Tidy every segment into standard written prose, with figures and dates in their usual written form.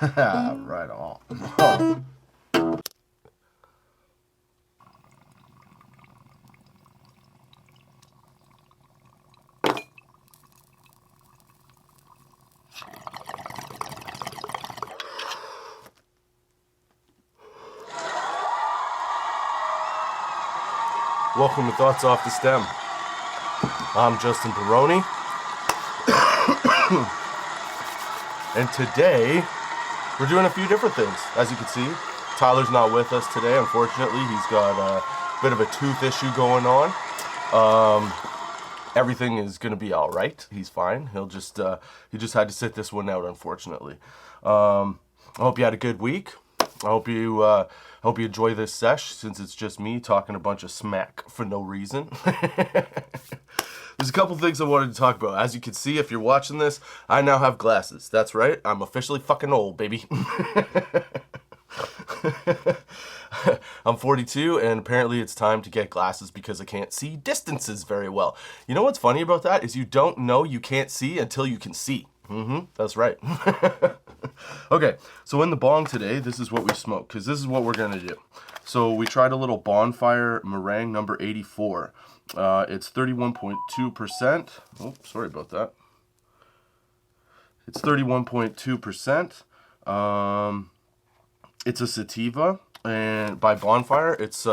Right on. Welcome to Thoughts Off the Stem. I'm Justin Barone. And today, we're doing a few different things. As you can see, Tyler's not with us today, unfortunately. He's got a bit of a tooth issue going on. Everything is going to be all right. He's fine. He just had to sit this one out, unfortunately. I hope you had a good week. I hope you enjoy this sesh, since it's just me talking a bunch of smack for no reason. There's a couple things I wanted to talk about. As you can see, if you're watching this, I now have glasses. That's right. I'm officially fucking old, baby. I'm 42, and apparently it's time to get glasses because I can't see distances very well. You know what's funny about that is you don't know you can't see until you can see. That's right. Okay, so in the bong today, this is what we smoke, because this is what we're going to do. So we tried a little bonfire meringue number 84. It's 31.2%. Oh, sorry about that. It's 31.2%. It's a sativa, and by Bonfire, it's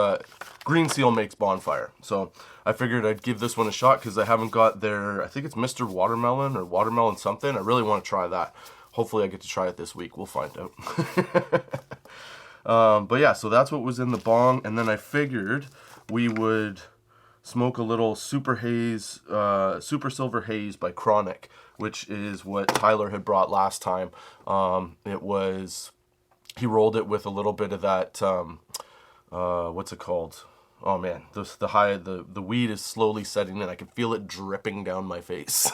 Green Seal makes Bonfire. So I figured I'd give this one a shot because I haven't got their, I think it's Mr. Watermelon or Watermelon something. I really want to try that. Hopefully I get to try it this week. We'll find out. But yeah, so that's what was in the bong. And then I figured we would smoke a little Super Silver Haze by Chronic, which is what Tyler had brought last time. He rolled it with a little bit of that, what's it called? Oh man, the weed is slowly setting in. I can feel it dripping down my face.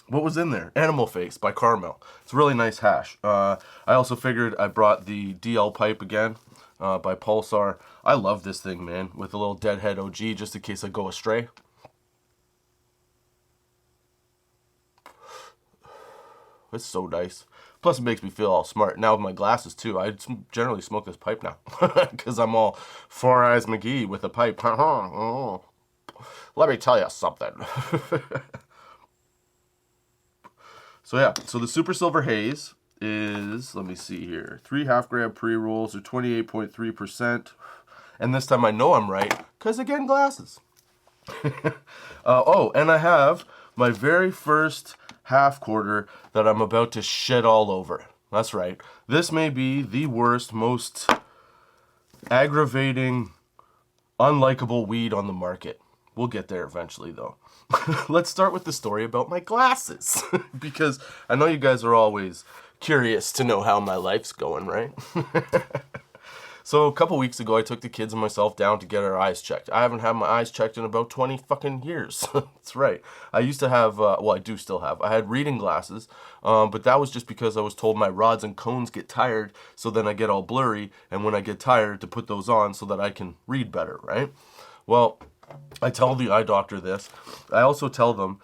What was in there? Animal Face by Carmel. It's a really nice hash. I also figured I brought the DL pipe again by Pulsar. I love this thing, man, with a little Deadhead OG just in case I go astray. It's so nice. Plus, it makes me feel all smart. Now with my glasses, too. I generally smoke this pipe now. Because I'm all Four Eyes McGee with a pipe. Let me tell you something. So yeah, so the Super Silver Haze is, let me see here, 3 half-gram pre-rolls are 28.3%. And this time I know I'm right, because again, glasses. Oh, and I have my very first half quarter that I'm about to shit all over. That's right. This may be the worst, most aggravating, unlikable weed on the market. We'll get there eventually, though. Let's start with the story about my glasses. Because I know you guys are always curious to know how my life's going, right? So a couple weeks ago, I took the kids and myself down to get our eyes checked. I haven't had my eyes checked in about 20 fucking years. That's right. I used to have, I do still have. I had reading glasses, but that was just because I was told my rods and cones get tired, so then I get all blurry, and when I get tired, to put those on so that I can read better, right? Well, I tell the eye doctor this. I also tell them,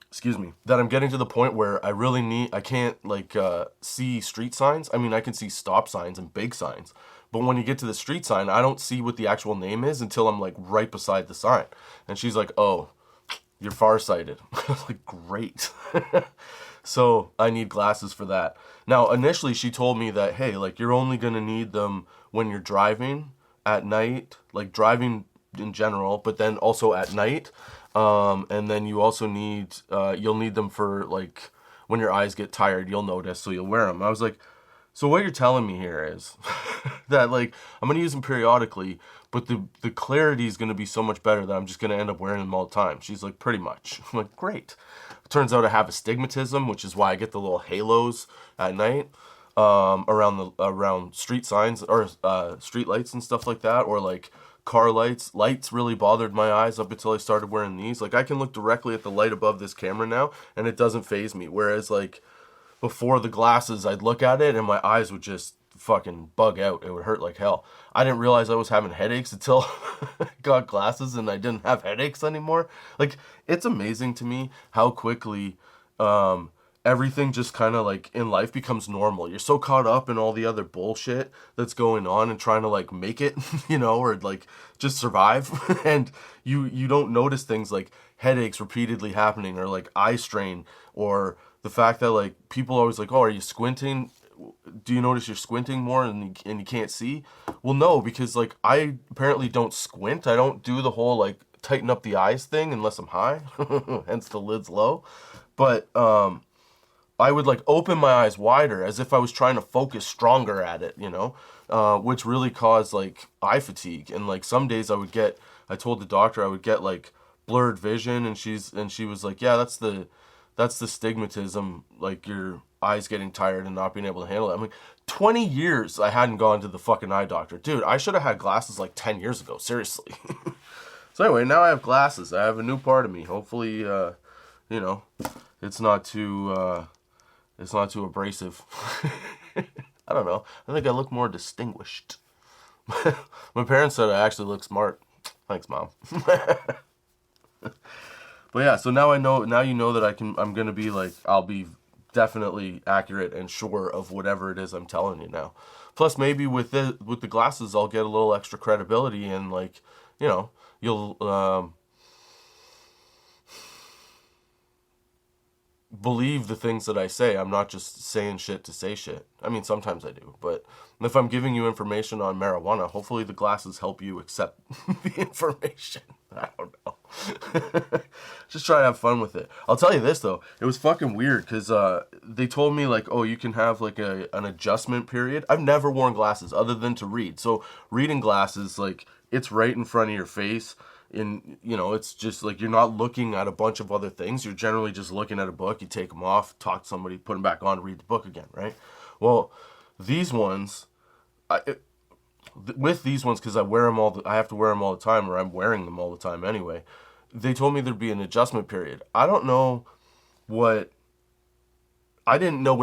excuse me, that I'm getting to the point where I can't see street signs. I mean, I can see stop signs and big signs, but when you get to the street sign, I don't see what the actual name is until I'm like right beside the sign. And she's like, oh, you're farsighted. I was like, great. So I need glasses for that. Now, initially she told me that, hey, like you're only going to need them when you're driving at night, like driving in general, but then also at night. And then you also need, you'll need them for like when your eyes get tired, you'll notice, so you'll wear them. I was like, so what you're telling me here is that like, I'm going to use them periodically, but the clarity is going to be so much better that I'm just going to end up wearing them all the time. She's like, pretty much. I'm like, great. Turns out I have astigmatism, which is why I get the little halos at night, around street signs or, street lights and stuff like that, or like, car lights. Lights really bothered my eyes up until I started wearing these. Like I can look directly at the light above this camera now and it doesn't faze me. Whereas like before the glasses, I'd look at it and my eyes would just fucking bug out. It would hurt like hell. I didn't realize I was having headaches until I got glasses and I didn't have headaches anymore. Like it's amazing to me how quickly everything just kind of like in life becomes normal. You're so caught up in all the other bullshit that's going on and trying to like make it, or like just survive. And you don't notice things like headaches repeatedly happening, or like eye strain, or the fact that like people always like, oh, are you squinting? Do you notice you're squinting more and you can't see? Well, no, because like I apparently don't squint. I don't do the whole like tighten up the eyes thing unless I'm high, hence the lid's low. But I would like open my eyes wider as if I was trying to focus stronger at it, which really caused like eye fatigue. And like some days I told the doctor I would get like blurred vision, and she was like, yeah, that's the stigmatism, like your eyes getting tired and not being able to handle it. I'm like, 20 years I hadn't gone to the fucking eye doctor. Dude, I should have had glasses like 10 years ago, seriously. So anyway, now I have glasses. I have a new part of me. Hopefully, it's not too abrasive. I don't know. I think I look more distinguished. My parents said I actually look smart. Thanks, Mom. But yeah, so now you know that I'm going to be like, I'll be definitely accurate and sure of whatever it is I'm telling you now. Plus maybe with the glasses, I'll get a little extra credibility, and like, you'll believe the things that I say. I'm not just saying shit to say shit. I mean, sometimes I do, but if I'm giving you information on marijuana, hopefully the glasses help you accept the information. I don't know. Just try to have fun with it. I'll tell you this though, it was fucking weird because they told me like, oh, you can have like an adjustment period. I've never worn glasses other than to read. So reading glasses, like, it's right in front of your face. And, it's just like you're not looking at a bunch of other things. You're generally just looking at a book. You take them off, talk to somebody, put them back on, read the book again, right? Well, these ones, with these ones, because I have to wear them all the time, or I'm wearing them all the time anyway. They told me there'd be an adjustment period. I didn't know what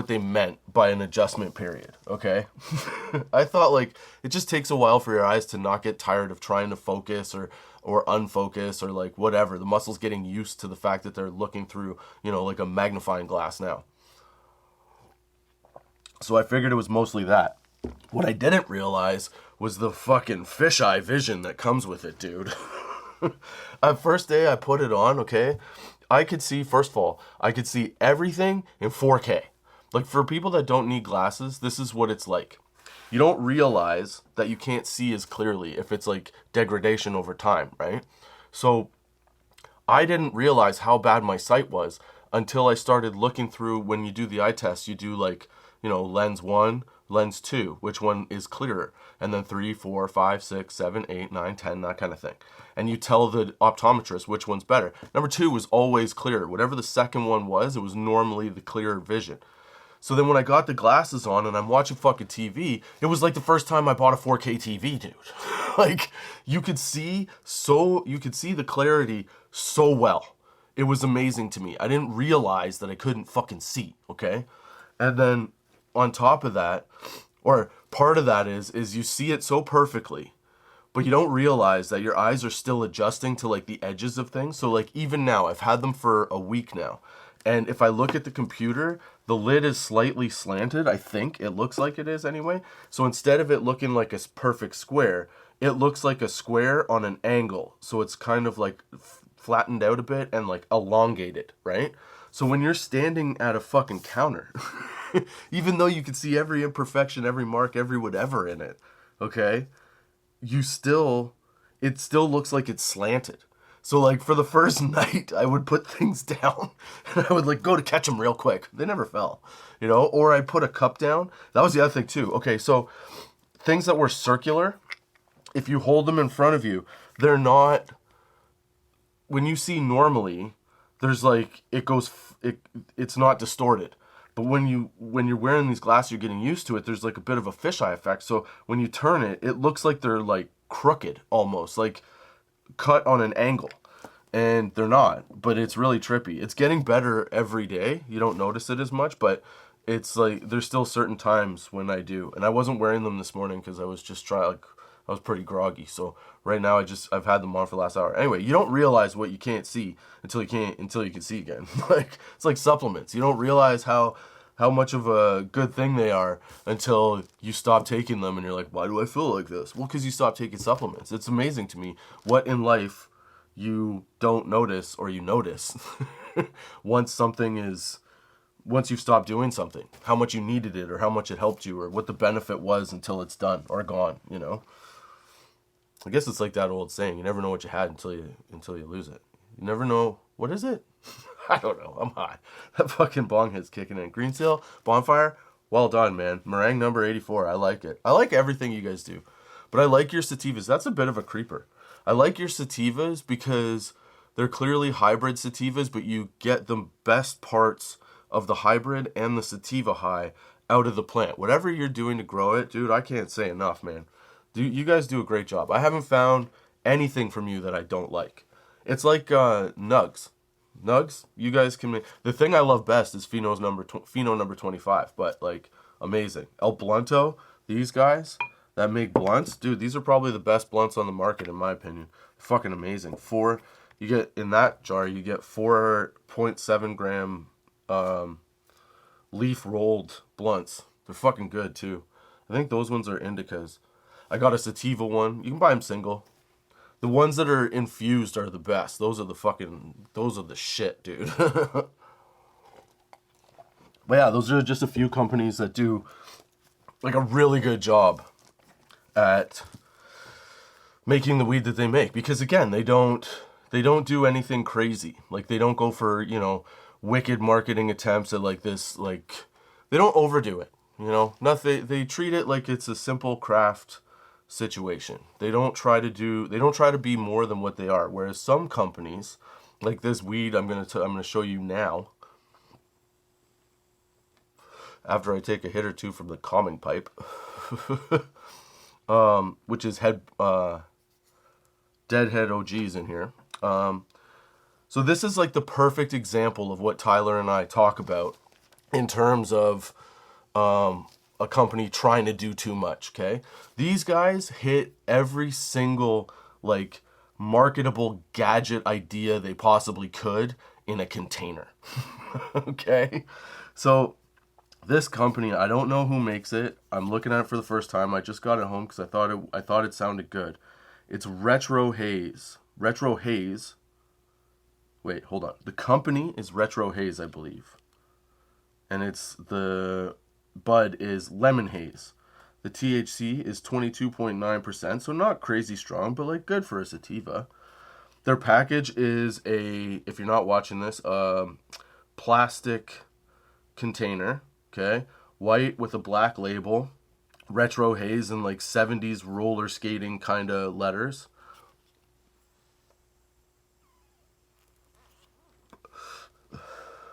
they meant by an adjustment period, okay? I thought like it just takes a while for your eyes to not get tired of trying to focus or unfocus, or like whatever. The muscles getting used to the fact that they're looking through, like a magnifying glass now. So I figured it was mostly that. What I didn't realize was the fucking fisheye vision that comes with it, dude. First day I put it on, okay, I could see everything in 4K. Like, for people that don't need glasses, this is what it's like. You don't realize that you can't see as clearly if it's like degradation over time, right? So I didn't realize how bad my sight was until I started looking through. When you do the eye test, you do like, lens 1, lens 2, which one is clearer, and then 3, 4, 5, 6, 7, 8, 9, 10, that kind of thing. And you tell the optometrist which one's better. Number 2 was always clearer. Whatever the second one was, it was normally the clearer vision. So then when I got the glasses on and I'm watching fucking TV, it was like the first time I bought a 4K TV, dude. Like, you could see the clarity so well. It was amazing to me. I didn't realize that I couldn't fucking see, okay? And then on top of that, or part of that is you see it so perfectly, but you don't realize that your eyes are still adjusting to like the edges of things. So like even now, I've had them for a week now. And if I look at the computer, the lid is slightly slanted. I think it looks like it is anyway. So instead of it looking like a perfect square, it looks like a square on an angle. So it's kind of like flattened out a bit and like elongated, right? So when you're standing at a fucking counter, even though you can see every imperfection, every mark, every whatever in it, okay, it still looks like it's slanted. So like for the first night, I would put things down and I would like go to catch them real quick. They never fell, or I'd put a cup down. That was the other thing too. Okay, so things that were circular, if you hold them in front of you, they're not, when you see normally, there's like, it's not distorted. But when you're wearing these glasses, you're getting used to it, there's like a bit of a fisheye effect. So when you turn it, it looks like they're like crooked almost, like cut on an angle. And they're not, but it's really trippy. It's getting better every day. You don't notice it as much, but it's like there's still certain times when I do. And I wasn't wearing them this morning because I was I was pretty groggy. So right now I've had them on for the last hour. Anyway, you don't realize what you can't see until you can see again. Like, it's like supplements. You don't realize how much of a good thing they are until you stop taking them and you're like, why do I feel like this? Well, because you stop taking supplements. It's amazing to me what in life you don't notice or you notice once you've stopped doing something, how much you needed it or how much it helped you or what the benefit was until it's done or gone, you know? I guess it's like that old saying, you never know what you had until you lose it. You never know, what is it? I don't know, I'm high. That fucking bong hit's kicking in. Green Seal, Bonfire, well done, man. Meringue number 84, I like it. I like everything you guys do. But I like your sativas. That's a bit of a creeper. I like your sativas because they're clearly hybrid sativas, but you get the best parts of the hybrid and the sativa high out of the plant. Whatever you're doing to grow it, dude, I can't say enough, man. You guys do a great job. I haven't found anything from you that I don't like. It's like Nugs. Nugs, you guys can make... The thing I love best is Pheno number 25, but, like, amazing. El Blunto, these guys that make blunts, dude, these are probably the best blunts on the market, in my opinion. Fucking amazing. You get, in that jar, you get 4.7 gram leaf rolled blunts. They're fucking good too. I think those ones are indicas. I got a sativa one. You can buy them single. The ones that are infused are the best. Those are the shit, dude. But yeah, those are just a few companies that do like a really good job at making the weed that they make. Because again, they don't do anything crazy. Like, they don't go for, you know, wicked marketing attempts at like this, like, they don't overdo it, you know. They treat it like it's a simple craft situation. They don't try to be more than what they are. Whereas some companies, like this weed I'm gonna show you now, after I take a hit or two from the calming pipe, which is Deadhead OGs in here. So this is like the perfect example of what Tyler and I talk about in terms of a company trying to do too much, okay? These guys hit every single, like, marketable gadget idea they possibly could in a container, okay? So this company, I don't know who makes it. I'm looking at it for the first time. I just got it home because I thought it sounded good. It's Retro Haze. Retro Haze. Wait, hold on. The company is Retro Haze, I believe. And the bud is Lemon Haze. The THC is 22.9%, so not crazy strong, but like good for a sativa. Their package is if you're not watching this, plastic container, okay? White with a black label. Retro Haze in like 70s roller skating kind of letters.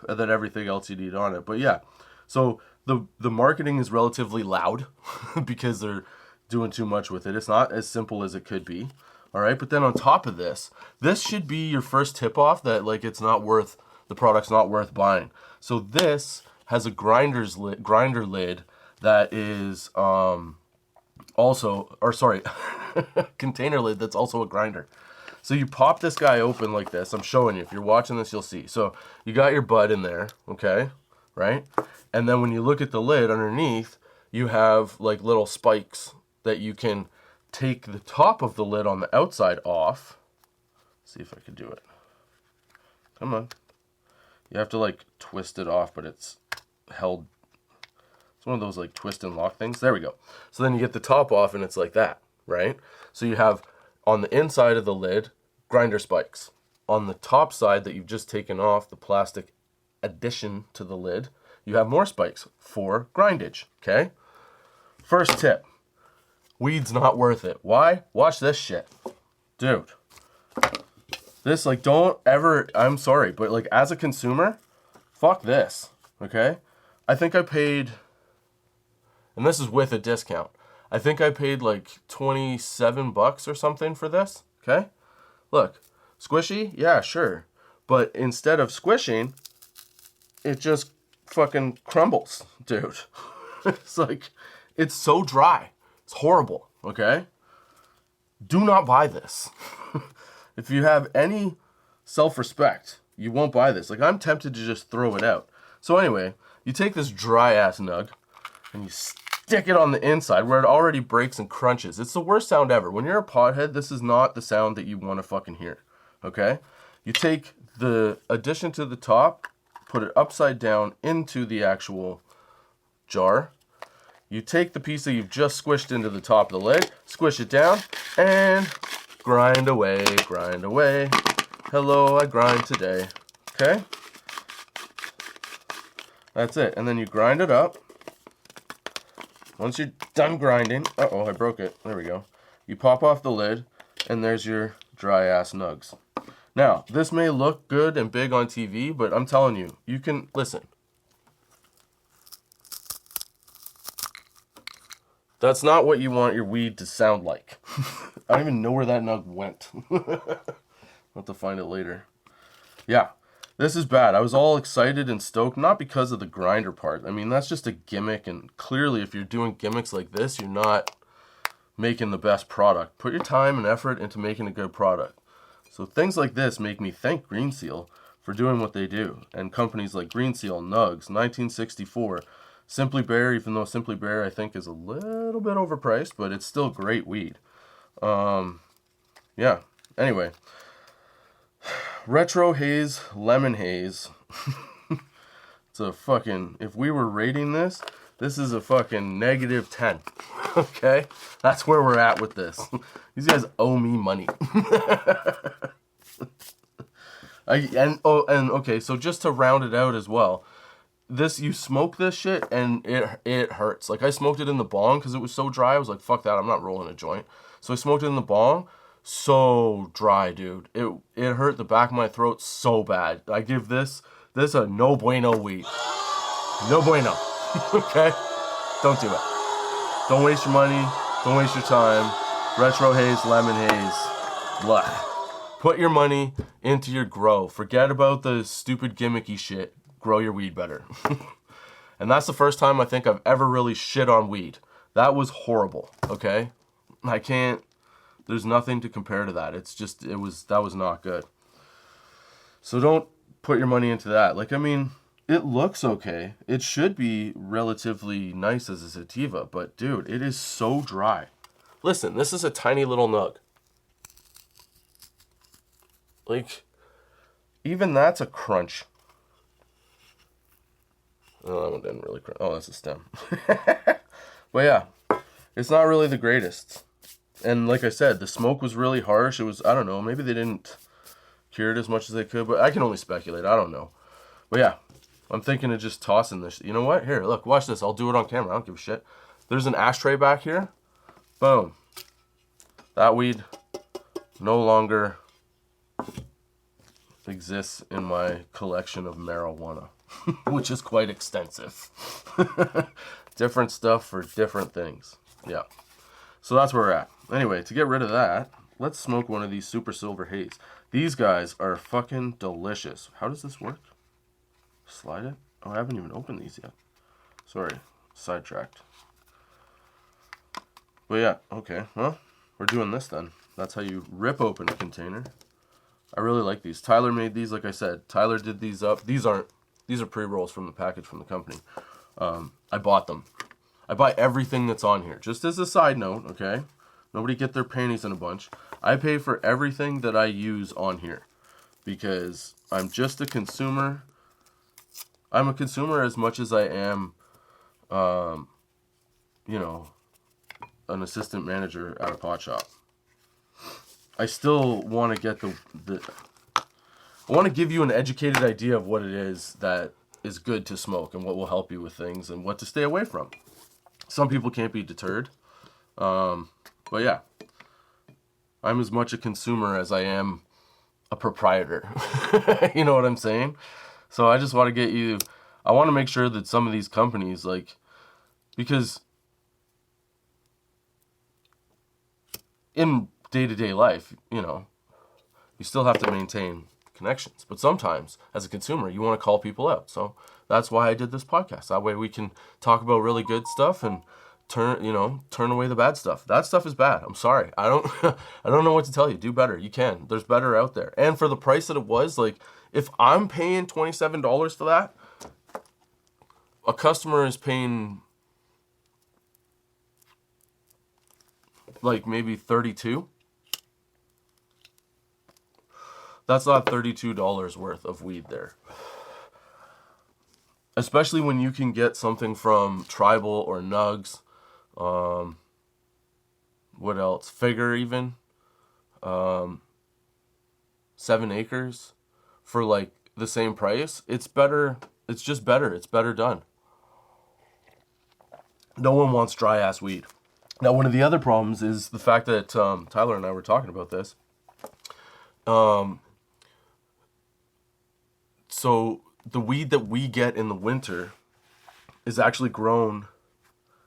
And then everything else you need on it. But yeah, so the marketing is relatively loud because they're doing too much with it. It's not as simple as it could be. All right, but then on top of this should be your first tip off that like the product's not worth buying. So this has a grinder lid that is container lid that's also a grinder. So you pop this guy open like this. I'm showing you. If you're watching this, you'll see. So you got your bud in there, okay? Right? And then when you look at the lid underneath, you have like little spikes that you can take the top of the lid on the outside off. Let's see if I can do it. Come on. You have to like twist it off, but it's held. It's one of those like twist and lock things. There we go. So then you get the top off and it's like that, right? So you have on the inside of the lid, grinder spikes. On the top side that you've just taken off, the plastic addition to the lid, you have more spikes for grindage, okay? First tip, weed's not worth it. Why? Watch this shit. Dude, this, like, don't ever, I'm sorry, but, like, as a consumer, fuck this, okay? I think I paid, and this is with a discount, I think I paid, like, $27 or something for this, okay? Look, squishy? Yeah, sure. But instead of squishing, it just fucking crumbles, dude. It's like, it's so dry. It's horrible, okay? do not buy this. If you have any self-respect, you won't buy this. Like, I'm tempted to just throw it out. So anyway, you take this dry-ass nug, and you stick it on the inside where it already breaks and crunches. It's the worst sound ever. When you're a pothead, this is not the sound that you want to fucking hear, okay? You take the addition to the top, put it upside down into the actual jar. You take the piece that you've just squished into the top of the lid, squish it down, and grind away, grind away. Hello, I grind today. Okay? That's it. And then you grind it up. Once you're done grinding, uh-oh, I broke it. There we go. You pop off the lid, and there's your dry-ass nugs. Now, this may look good and big on TV, but I'm telling you, you can, listen. That's not what you want your weed to sound like. I don't even know where that nug went. I'll have to find it later. Yeah, this is bad. I was all excited and stoked, not because of the grinder part. I mean, that's just a gimmick, and clearly if you're doing gimmicks like this, you're not making the best product. Put your time and effort into making a good product. So things like this make me thank Green Seal for doing what they do. And companies like Green Seal, Nugs, 1964, Simply Bare, even though Simply Bare I think is a little bit overpriced, but it's still great weed. Yeah, anyway. Retro Haze, Lemon Haze. It's a fucking, if we were rating this, this is a fucking -10. Okay? That's where we're at with this. These guys owe me money. Okay, so just to round it out as well, this, you smoke this shit and it hurts. Like, I smoked it in the bong because it was so dry. I was like, fuck that, I'm not rolling a joint. So I smoked it in the bong. So dry, dude. It hurt the back of my throat so bad. I give this a no bueno weed. No bueno. Okay? Don't do it. Don't waste your money. Don't waste your time. Retro Haze, Lemon Haze. Blah. Put your money into your grow. Forget about the stupid gimmicky shit. Grow your weed better. And that's the first time I think I've ever really shit on weed. That was horrible, okay? I can't, there's nothing to compare to that. It's just, that was not good. So don't put your money into that. Like, I mean, it looks okay. It should be relatively nice as a sativa, but dude, it is so dry. Listen, this is a tiny little nug. Like, even that's a crunch. Oh, that one didn't really crunch. Oh, that's a stem. But yeah, it's not really the greatest. And like I said, the smoke was really harsh. It was, I don't know, maybe they didn't cure it as much as they could, but I can only speculate. I don't know. But yeah, I'm thinking of just tossing this. You know what? Here, look, watch this. I'll do it on camera. I don't give a shit. There's an ashtray back here. Boom. That weed no longer exists in my collection of marijuana, which is quite extensive. Different stuff for different things. Yeah. So that's where we're at. Anyway, to get rid of that, let's smoke one of these Super Silver Haze. These guys are fucking delicious. How does this work? Slide it? Oh, I haven't even opened these yet. Sorry. Sidetracked. But yeah, okay. Well, we're doing this then. That's how you rip open a container. I really like these. Tyler made these, like I said. Tyler did these up. These are pre-rolls from the package from the company. I bought them. I buy everything that's on here. Just as a side note, okay? Nobody get their panties in a bunch. I pay for everything that I use on here. Because I'm just a consumer. I'm a consumer as much as I am, you know, an assistant manager at a pot shop. I still want to get I want to give you an educated idea of what it is that is good to smoke and what will help you with things and what to stay away from. Some people can't be deterred. But yeah, I'm as much a consumer as I am a proprietor. You know what I'm saying? So I just want to I want to make sure that some of these companies, like, because in day-to-day life, you know, you still have to maintain connections. But sometimes, as a consumer, you want to call people out. So that's why I did this podcast. That way we can talk about really good stuff and turn away the bad stuff. That stuff is bad. I'm sorry. I don't I don't know what to tell you. Do better. You can. There's better out there. And for the price that it was, like, if I'm paying $27 for that, a customer is paying like maybe 32. That's not $32 worth of weed there. Especially when you can get something from Tribal or Nugs. What else? Figure even. 7 Acres for like the same price. It's better. It's just better. It's better done. No one wants dry ass weed. Now, one of the other problems is the fact that Tyler and I were talking about this. So the weed that we get in the winter is actually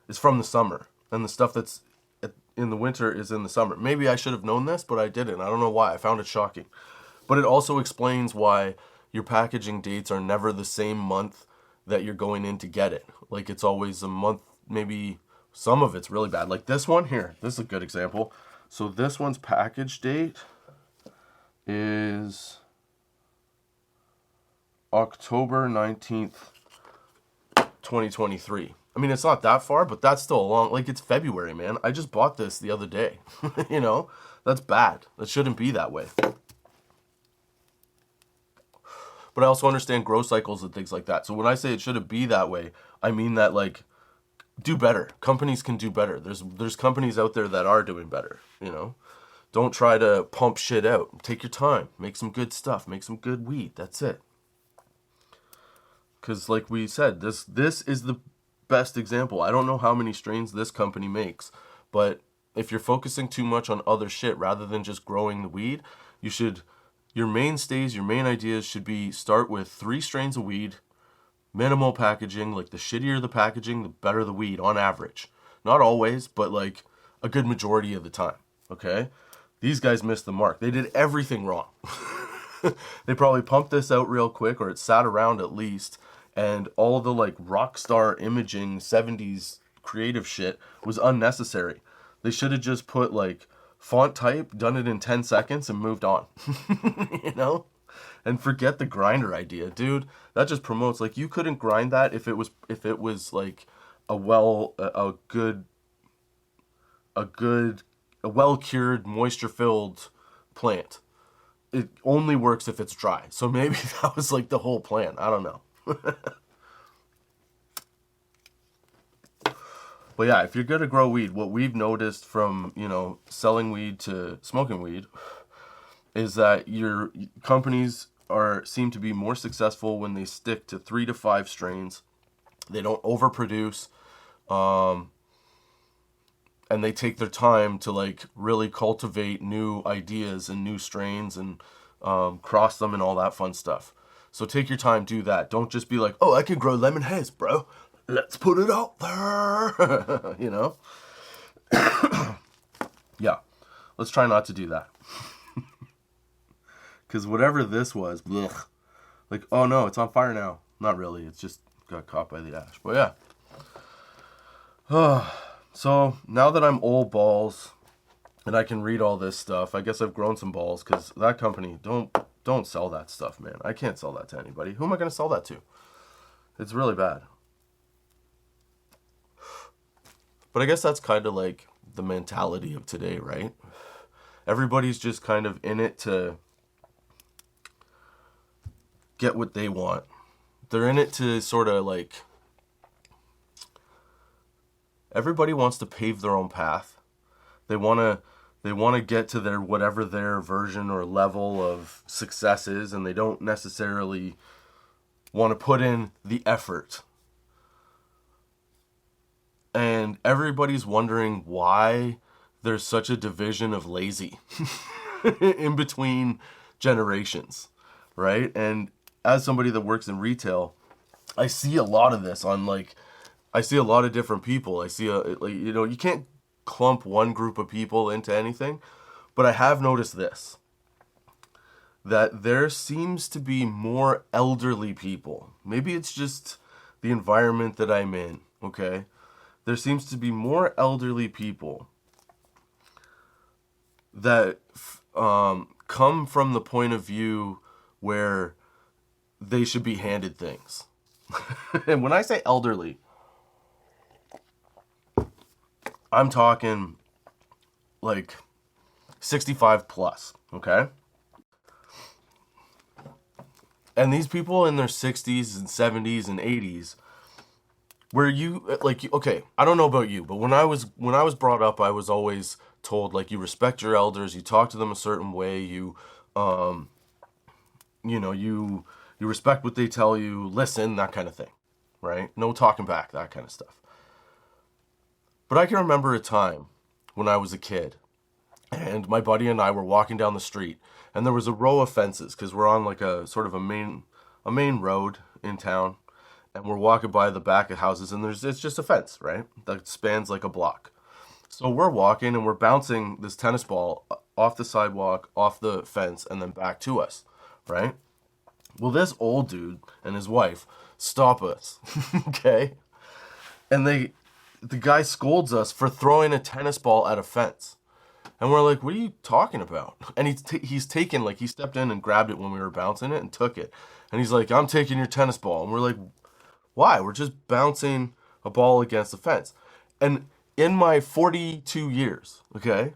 is from the summer. And the stuff that's in the winter is in the summer. Maybe I should have known this, but I didn't. I don't know why. I found it shocking. But it also explains why your packaging dates are never the same month that you're going in to get it. Like, it's always a month, maybe some of it's really bad. Like this one here. This is a good example. So this one's package date is October 19th, 2023. I mean, it's not that far, but that's still a long, like, it's February, man. I just bought this the other day. That's bad. That shouldn't be that way. But I also understand grow cycles and things like that. So when I say it shouldn't be that way, I mean that, like, do better. Companies can do better. There's companies out there that are doing better, Don't try to pump shit out. Take your time. Make some good stuff. Make some good weed. That's it. Because like we said, this is the best example. I don't know how many strains this company makes, but if you're focusing too much on other shit rather than just growing the weed, your mainstays, your main ideas should be start with 3 strains of weed, minimal packaging. Like, the shittier the packaging, the better the weed on average. Not always, but like a good majority of the time. Okay? These guys missed the mark. They did everything wrong. They probably pumped this out real quick, or it sat around at least, and all the like rock star imaging 70s creative shit was unnecessary. They should have just put like font type, done it in 10 seconds, and moved on. And forget the grinder idea, dude. That just promotes, like, you couldn't grind that if it was like a well cured, moisture filled plant. It only works if it's dry. So maybe that was like the whole plan. I don't know. But yeah, if you're going to grow weed, what we've noticed from, selling weed to smoking weed is that your companies seem to be more successful when they stick to 3 to 5 strains. They don't overproduce. And they take their time to like really cultivate new ideas and new strains and cross them and all that fun stuff. So take your time, do that. Don't just be like, oh, I can grow lemon haze, bro. Let's put it out there. Yeah. Let's try not to do that. Because whatever this was, blech. Like, oh no, it's on fire now. Not really. It's just got caught by the ash. But yeah. So now that I'm old balls and I can read all this stuff, I guess I've grown some balls, because that company, don't sell that stuff, man. I can't sell that to anybody. Who am I going to sell that to? It's really bad. But I guess that's kind of like the mentality of today, right? Everybody's just kind of in it to get what they want. They're in it to sort of like, everybody wants to pave their own path. They want to get to their whatever their version or level of success is, and they don't necessarily want to put in the effort. And everybody's wondering why there's such a division of lazy in between generations, right? And as somebody that works in retail, I see a lot of this I see a lot of different people. I see you can't clump one group of people into anything, but I have noticed this, that there seems to be more elderly people. Maybe it's just the environment that I'm in, okay? there seems to be more elderly people that come from the point of view where they should be handed things. And when I say elderly, I'm talking like 65 plus, okay? And these people in their 60s and 70s and 80s, where you like, okay, I don't know about you, but when I was brought up, I was always told, like, you respect your elders, you talk to them a certain way, you respect what they tell you, listen, that kind of thing, right? No talking back, that kind of stuff. But I can remember a time when I was a kid, and my buddy and I were walking down the street, and there was a row of fences, because we're on like a sort of a main road in town, and we're walking by the back of houses, and it's just a fence, right? That spans like a block. So we're walking, and we're bouncing this tennis ball off the sidewalk, off the fence, and then back to us, right? Well, this old dude and his wife stop us, okay? And the guy scolds us for throwing a tennis ball at a fence. And we're like, what are you talking about? And he's taken, like, he stepped in and grabbed it when we were bouncing it and took it. And he's like, I'm taking your tennis ball. And we're like, why? We're just bouncing a ball against the fence. And in my 42 years, okay,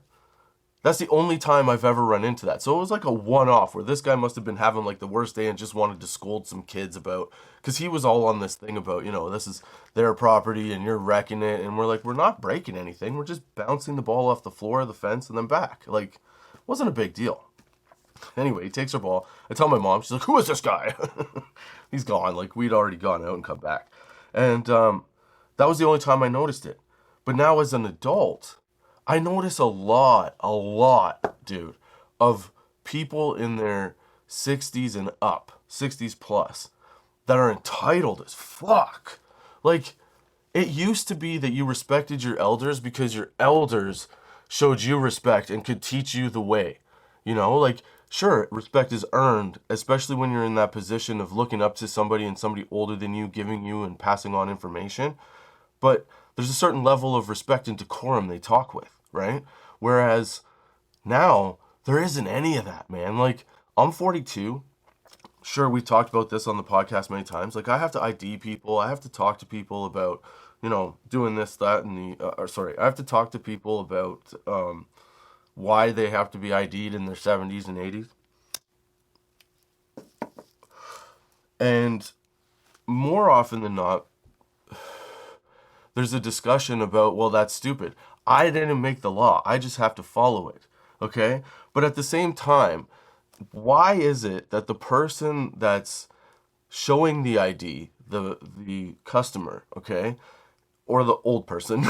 that's the only time I've ever run into that. So it was like a one-off where this guy must have been having like the worst day and just wanted to scold some kids about, because he was all on this thing about, this is their property and you're wrecking it. And we're like, we're not breaking anything. We're just bouncing the ball off the floor of the fence and then back. Like, wasn't a big deal. Anyway, he takes our ball. I tell my mom, she's like, who is this guy? He's gone. Like, we'd already gone out and come back. And that was the only time I noticed it. But now as an adult, I notice a lot, dude, of people in their 60s and up, 60s plus, that are entitled as fuck. Like, it used to be that you respected your elders because your elders showed you respect and could teach you the way. Like, sure, respect is earned, especially when you're in that position of looking up to somebody and somebody older than you, giving you and passing on information. But there's a certain level of respect and decorum they talk with, right? Whereas now, there isn't any of that, man. Like, I'm 42. Sure, we've talked about this on the podcast many times. Like, I have to ID people. I have to talk to people about, doing this, that, and I have to talk to people about why they have to be ID'd in their 70s and 80s. And more often than not, there's a discussion about, well, that's stupid. I didn't make the law. I just have to follow it. Okay? But at the same time, why is it that the person that's showing the ID, the customer, okay, or the old person,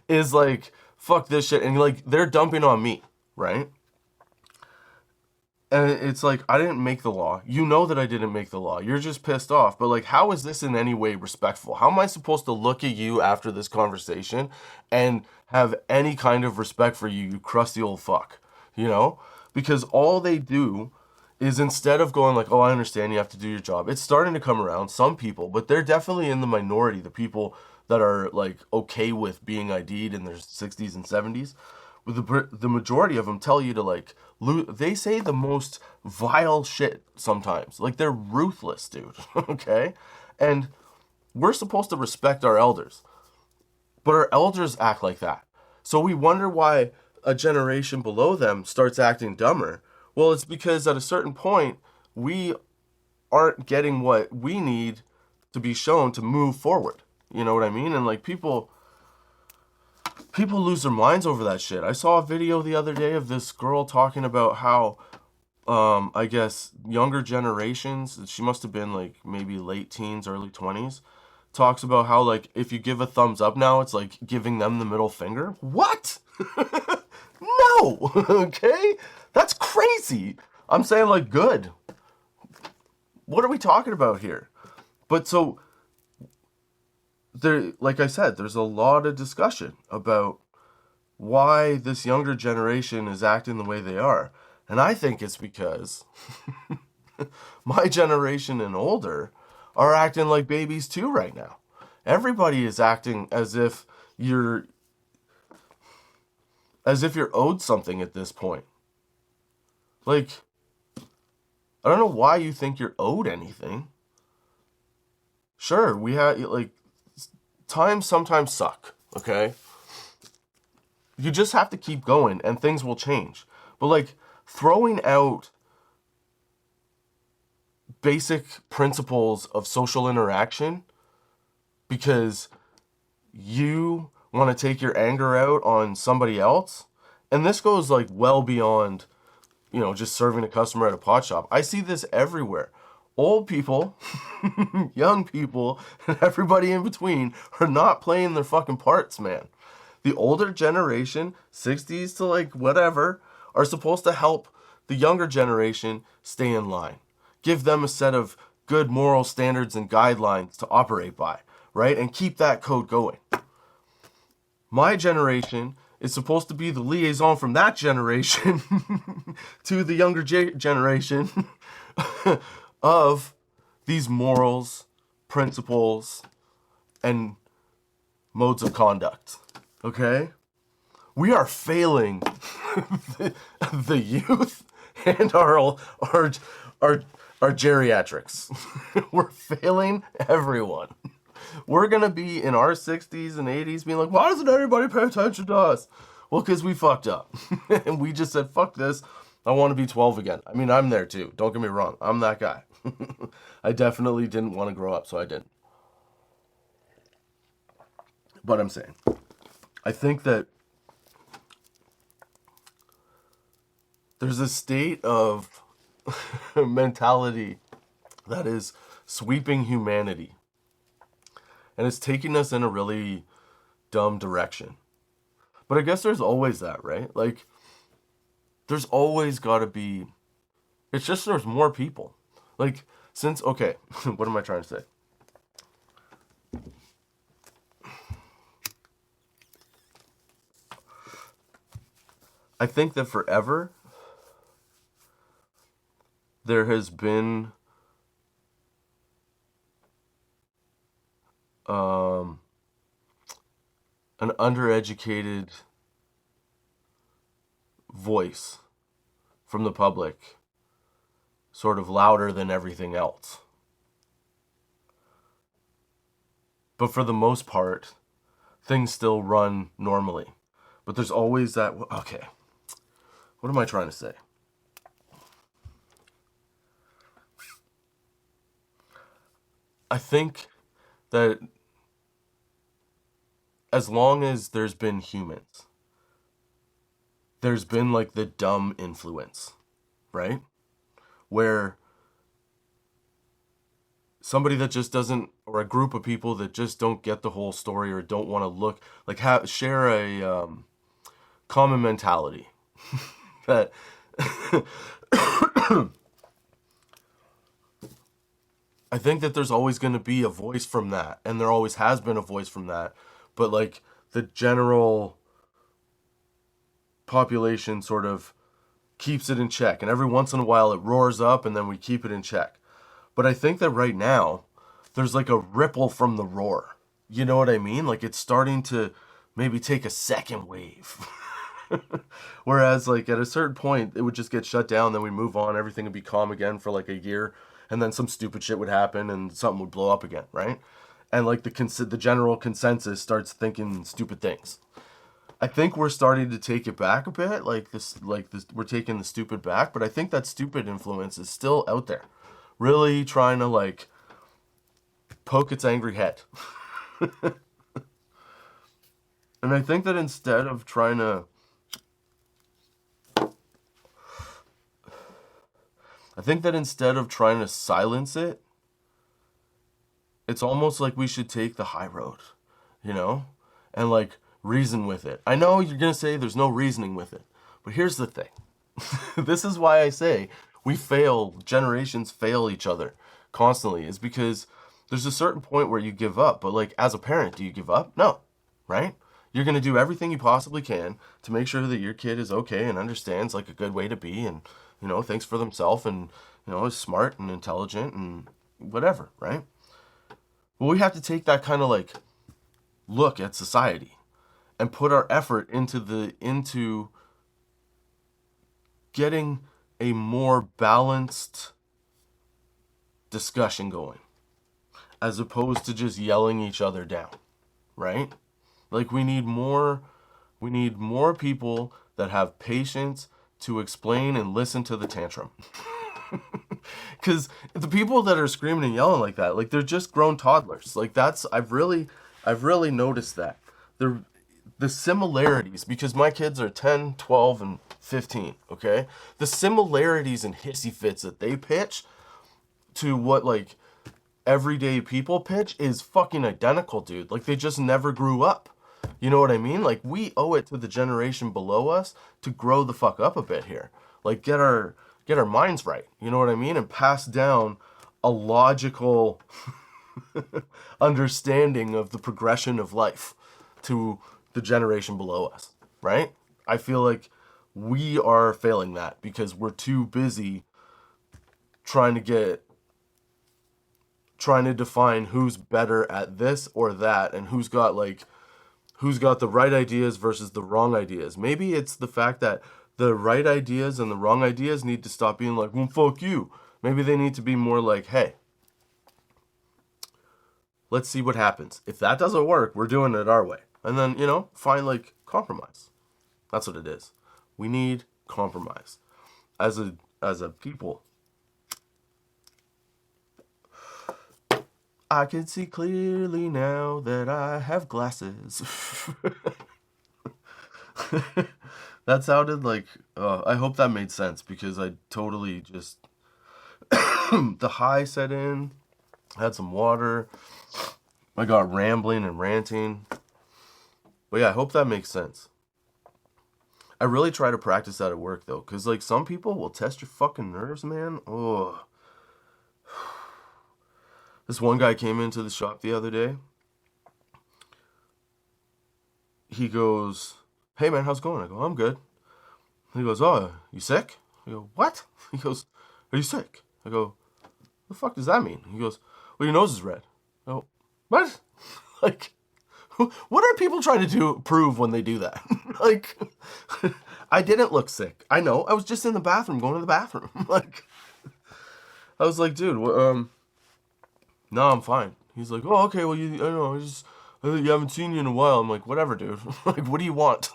is like, fuck this shit, and like, they're dumping on me, right? And it's like, I didn't make the law. You know that I didn't make the law. You're just pissed off. But like, how is this in any way respectful? How am I supposed to look at you after this conversation and have any kind of respect for you, you crusty old fuck? Because all they do is, instead of going like, oh, I understand you have to do your job, it's starting to come around, some people, but they're definitely in the minority, the people that are like okay with being ID'd in their 60s and 70s. The majority of them tell you to like, they say the most vile shit sometimes. Like, they're ruthless, dude. Okay? And we're supposed to respect our elders. But our elders act like that. So we wonder why a generation below them starts acting dumber. Well, it's because at a certain point, we aren't getting what we need to be shown to move forward. You know what I mean? And like, people lose their minds over that shit. I saw a video the other day of this girl talking about how, I guess, younger generations, she must have been like maybe late teens, early 20s, talks about how, like, if you give a thumbs up now, it's like giving them the middle finger. What? No! Okay? That's crazy. I'm saying, like, good. What are we talking about here? But so, there, like I said, there's a lot of discussion about why this younger generation is acting the way they are. And I think it's because my generation and older are acting like babies too right now. Everybody is acting you're as if you're owed something at this point. Like, I don't know why you think you're owed anything. Sure, we have, like, times sometimes suck, okay? You just have to keep going and things will change. But, like, throwing out basic principles of social interaction because you want to take your anger out on somebody else, and this goes, like, well beyond, just serving a customer at a pot shop. I see this everywhere. Old people, young people, and everybody in between are not playing their fucking parts, man. The older generation, 60s to like whatever, are supposed to help the younger generation stay in line. Give them a set of good moral standards and guidelines to operate by, right? And keep that code going. My generation is supposed to be the liaison from that generation to the younger generation of these morals, principles, and modes of conduct. Okay? We are failing the youth and our geriatrics. We're failing everyone. We're going to be in our 60s and 80s being like, why doesn't anybody pay attention to us? Well, because we fucked up. And we just said, fuck this. I want to be 12 again. I mean, I'm there too. Don't get me wrong. I'm that guy. I definitely didn't want to grow up, so I didn't. But I'm saying, I think that there's a state of mentality that is sweeping humanity. And it's taking us in a really dumb direction. But I guess there's always that, right? Like, there's always got to be... It's just there's more people. Like, okay, what am I trying to say? I think that forever there has been an undereducated voice from the public, sort of louder than everything else. But for the most part, things still run normally. But there's always that, okay, what am I trying to say? I think that as long as there's been humans, there's been like the dumb influence, right? Where somebody that just doesn't, or a group of people that just don't get the whole story or don't want to look, like share a common mentality that I think that there's always going to be a voice from that, and there always has been a voice from that, but like the general population sort of keeps it in check, and every once in a while it roars up and then we keep it in check. But I think that right now there's like a ripple from the roar. You know what I mean? Like it's starting to maybe take a second wave. Whereas like at a certain point it would just get shut down, then we move on, everything would be calm again for like a year, and then some stupid shit would happen and something would blow up again, right? And like the general consensus starts thinking stupid things. I think we're starting to take it back a bit, like this, we're taking the stupid back, but I think that stupid influence is still out there, really trying to like poke its angry head. And I think that instead of trying to, silence it, it's almost like we should take the high road, and like reason with it. I know you're going to say there's no reasoning with it, but here's the thing. This is why I say generations fail each other constantly, is because there's a certain point where you give up. But like as a parent, do you give up? No, right? You're going to do everything you possibly can to make sure that your kid is okay and understands like a good way to be and, thinks for themselves and, is smart and intelligent and whatever, right? But we have to take that kind of like look at society and put our effort into getting a more balanced discussion going, as opposed to just yelling each other down, right? Like we need more people that have patience to explain and listen to the tantrum. Because the people that are screaming and yelling like that, like they're just grown toddlers. Like I've really noticed that. The similarities, because my kids are 10, 12, and 15, okay? The similarities and hissy fits that they pitch to what like everyday people pitch is fucking identical, dude. Like they just never grew up. You know what I mean? Like we owe it to the generation below us to grow the fuck up a bit here. Like get our minds right. You know what I mean? And pass down a logical understanding of the progression of life to the generation below us, right? I feel like we are failing that because we're too busy trying to define who's better at this or that and who's got the right ideas versus the wrong ideas. Maybe it's the fact that the right ideas and the wrong ideas need to stop being like, well, fuck you. Maybe they need to be more like, hey, let's see what happens. If that doesn't work, we're doing it our way. And then, find like compromise. That's what it is. We need compromise as a people. I can see clearly now that I have glasses. That sounded like, I hope that made sense because I totally just, the high set in, had some water, I got rambling and ranting. But yeah, I hope that makes sense. I really try to practice that at work though, because like some people will test your fucking nerves, man. Oh. This one guy came into the shop the other day. He goes, hey man, how's it going? I go, I'm good. He goes, oh, you sick? I go, what? He goes, are you sick? I go, the fuck does that mean? He goes, well, your nose is red. I go, what? Like, what are people trying to prove when they do that? Like, I didn't look sick. I know, I was just in the bathroom, going to the bathroom. Like, I was like, dude, no, I'm fine. He's like, oh, okay, well, you haven't seen you in a while. I'm like, whatever, dude. Like, what do you want?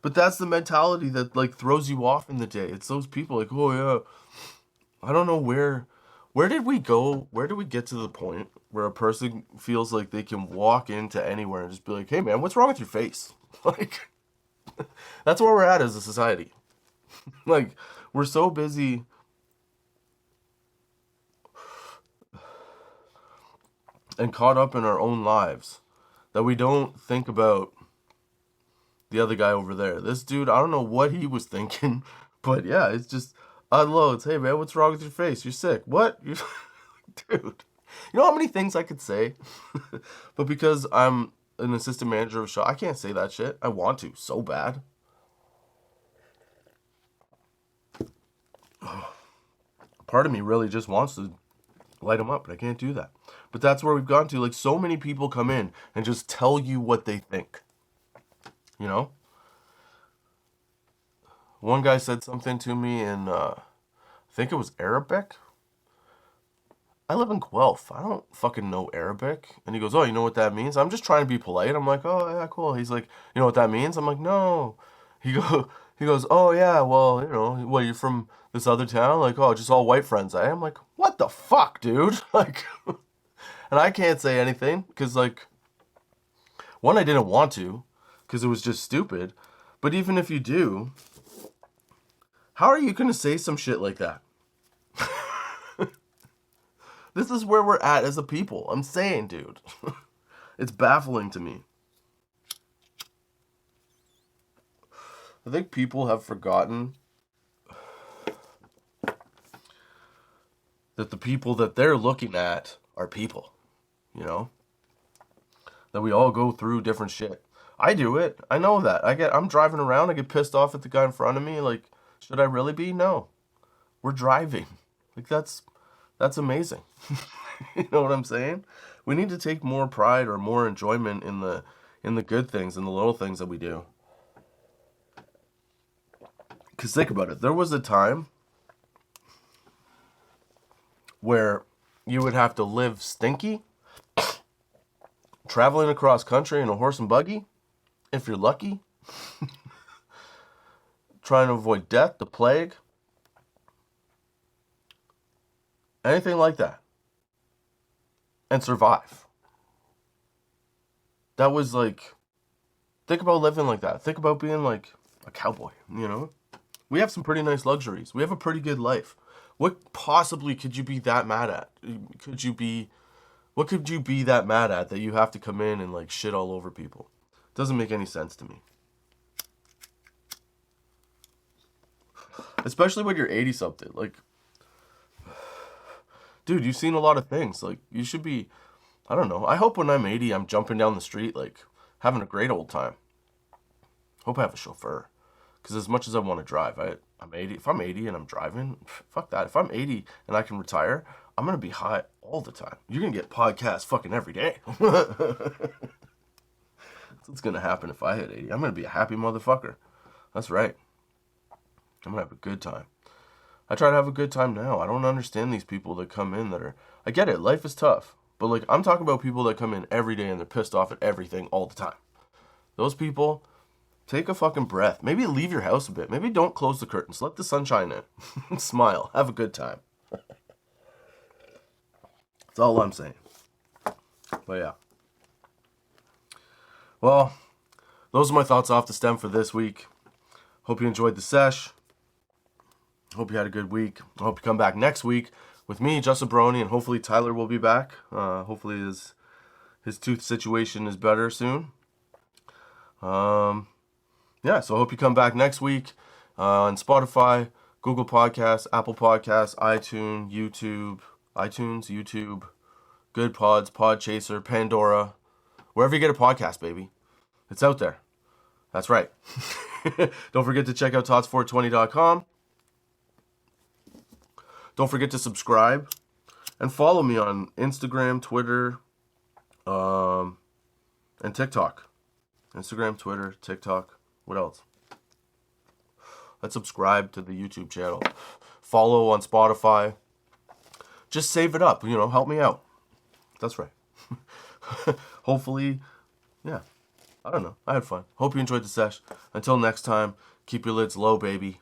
But that's the mentality that, like, throws you off in the day. It's those people like, oh, yeah. I don't know where did we go? Where did we get to the point where a person feels like they can walk into anywhere and just be like, hey, man, what's wrong with your face? Like, that's where we're at as a society. Like, we're so busy and caught up in our own lives that we don't think about the other guy over there. This dude, I don't know what he was thinking, but yeah, it's just unloads. Hey man, what's wrong with your face? You're sick. What? Dude. You know how many things I could say? But because I'm an assistant manager of a shop, I can't say that shit. I want to so bad. Part of me really just wants to light them up, but I can't do that. But that's where we've gone to. Like, so many people come in and just tell you what they think. You know? One guy said something to me in, I think it was Arabic. I live in Guelph. I don't fucking know Arabic. And he goes, oh, you know what that means? I'm just trying to be polite. I'm like, oh, yeah, cool. He's like, you know what that means? I'm like, no. He goes, oh, yeah, well, what, you're from this other town? Like, oh, just all white friends, eh? I'm like, what the fuck, dude? Like, and I can't say anything because, like, one, I didn't want to because it was just stupid. But even if you do, how are you going to say some shit like that? This is where we're at as a people. I'm saying, dude. It's baffling to me. I think people have forgotten that the people that they're looking at are people, That we all go through different shit. I do it. I know that. I'm driving around, I get pissed off at the guy in front of me, like, should I really be? No. We're driving. Like, that's That's amazing. You know what I'm saying? We need to take more pride or more enjoyment in the good things and the little things that we do. Because think about it. There was a time where you would have to live stinky, traveling across country in a horse and buggy, if you're lucky, trying to avoid death, the plague, anything like that, and survive. That was like, think about living like that. Think about being like a cowboy, you know? We have some pretty nice luxuries. We have a pretty good life. What possibly could you be that mad at? What could you be that mad at that you have to come in and like shit all over people? Doesn't make any sense to me. Especially when you're 80 something. Like, dude, you've seen a lot of things. Like, you should be, I don't know. I hope when I'm 80, I'm jumping down the street, like, having a great old time. Hope I have a chauffeur. Because as much as I want to drive, I'm 80. If I'm 80 and I'm driving, fuck that. If I'm 80 and I can retire, I'm going to be high all the time. You're going to get podcasts fucking every day. That's what's going to happen if I hit 80. I'm going to be a happy motherfucker. That's right. I'm going to have a good time. I try to have a good time now. I don't understand these people that come in that are... I get it. Life is tough. But, like, I'm talking about people that come in every day and they're pissed off at everything all the time. Those people... Take a fucking breath. Maybe leave your house a bit. Maybe don't close the curtains. Let the sunshine in. Smile. Have a good time. That's all I'm saying. But yeah. Well, those are my thoughts off the stem for this week. Hope you enjoyed the sesh. Hope you had a good week. I hope you come back next week with me, Justin Barone, and hopefully Tyler will be back. Hopefully his tooth situation is better soon. Yeah, so I hope you come back next week on Spotify, Google Podcasts, Apple Podcasts, iTunes, YouTube, Good Pods, Podchaser, Pandora, wherever you get a podcast, baby. It's out there. That's right. Don't forget to check out tots420.com. Don't forget to subscribe and follow me on Instagram, Twitter, and TikTok. Instagram, Twitter, TikTok. What else? Let's subscribe to the YouTube channel. Follow on Spotify. Just save it up. You know, help me out. That's right. Hopefully, yeah. I don't know. I had fun. Hope you enjoyed the sesh. Until next time, keep your lids low, baby.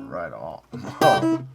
Right on.